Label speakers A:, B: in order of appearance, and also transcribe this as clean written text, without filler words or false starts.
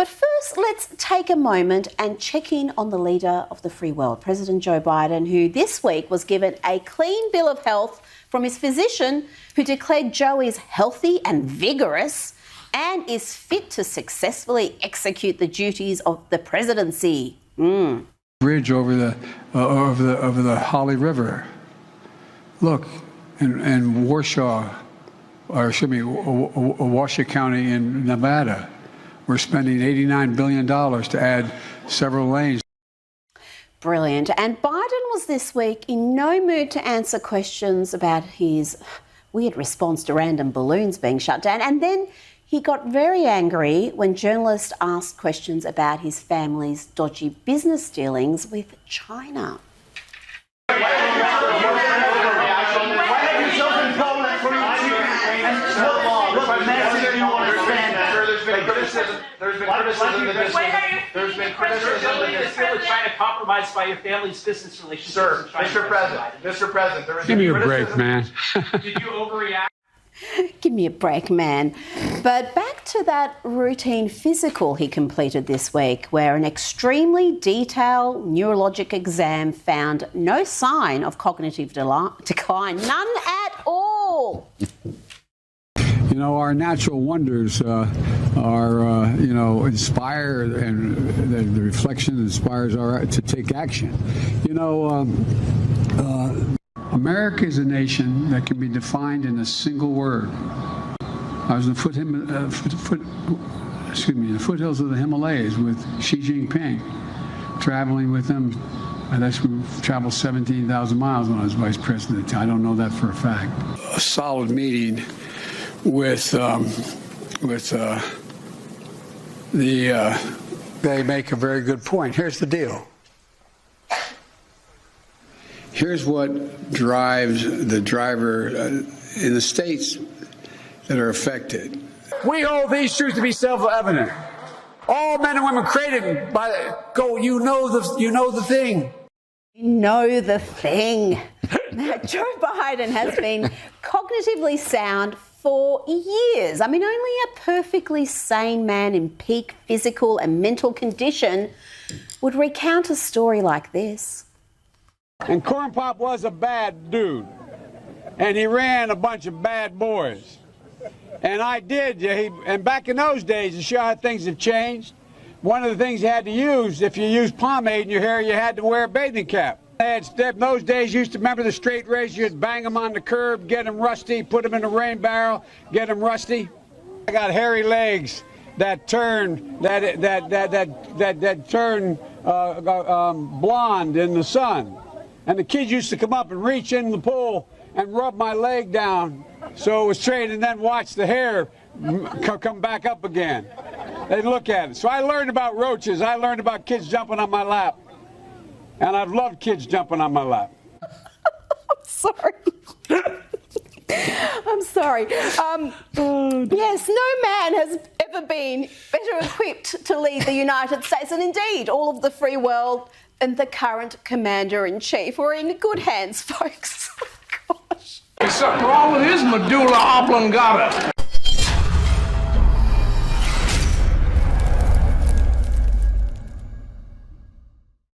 A: But first, let's take a moment and check in on the leader of the free world, President Joe Biden, who this week was given a clean bill of health from his physician, who declared Joe is healthy and vigorous and is fit to successfully execute the duties of the presidency.
B: Bridge over the Holly River. Look, in Washoe County in Nevada, we're spending $89 billion to add several lanes.
A: Brilliant. And Biden was this week in no mood to answer questions about his weird response to random balloons being shut down. And then he got very angry when journalists asked questions about his family's dodgy business dealings with China.
C: There's been criticism that China compromised by your family's business relationships.
D: Sir, Mr. President, there is
B: Give me a break, man.
C: Did you overreact?
A: Give me a break, man. But back to that routine physical he completed this week, where an extremely detailed neurologic exam found no sign of cognitive decline, none at all.
B: You know, our natural wonders inspire, and the reflection inspires our to take action. You know, America is a nation that can be defined in a single word. I was in the foothills of the Himalayas with Xi Jinping, traveling with him. And we traveled 17,000 miles when I was vice president. I don't know that for a fact. A solid meeting with they make a very good point. Here's the deal. Here's what drives the driver in the states that are affected. We hold these truths to be self-evident. All men and women created by you know the thing.
A: You know the thing. Now, Joe Biden has been cognitively sound for years. I mean, only a perfectly sane man in peak physical and mental condition would recount a story like this.
B: And Corn Pop was a bad dude, and he ran a bunch of bad boys. And I did, and back in those days, to show how things have changed, one of the things you had to use, if you used pomade in your hair, you had to wear a bathing cap. In those days, you used to remember the straight razor, you'd bang them on the curb, get them rusty, put them in a rain barrel, get them rusty. I got hairy legs that turn blonde in the sun. And the kids used to come up and reach in the pool and rub my leg down so it was straight, and then watch the hair come back up again. They'd look at it. So I learned about roaches. I learned about kids jumping on my lap. And I've loved kids jumping on my lap.
A: I'm sorry. I'm sorry. Yes, no man has ever been better equipped to lead the United States, and indeed all of the free world and the current commander-in-chief. We're in good hands, folks. Gosh.
E: There's something wrong with his medulla oblongata.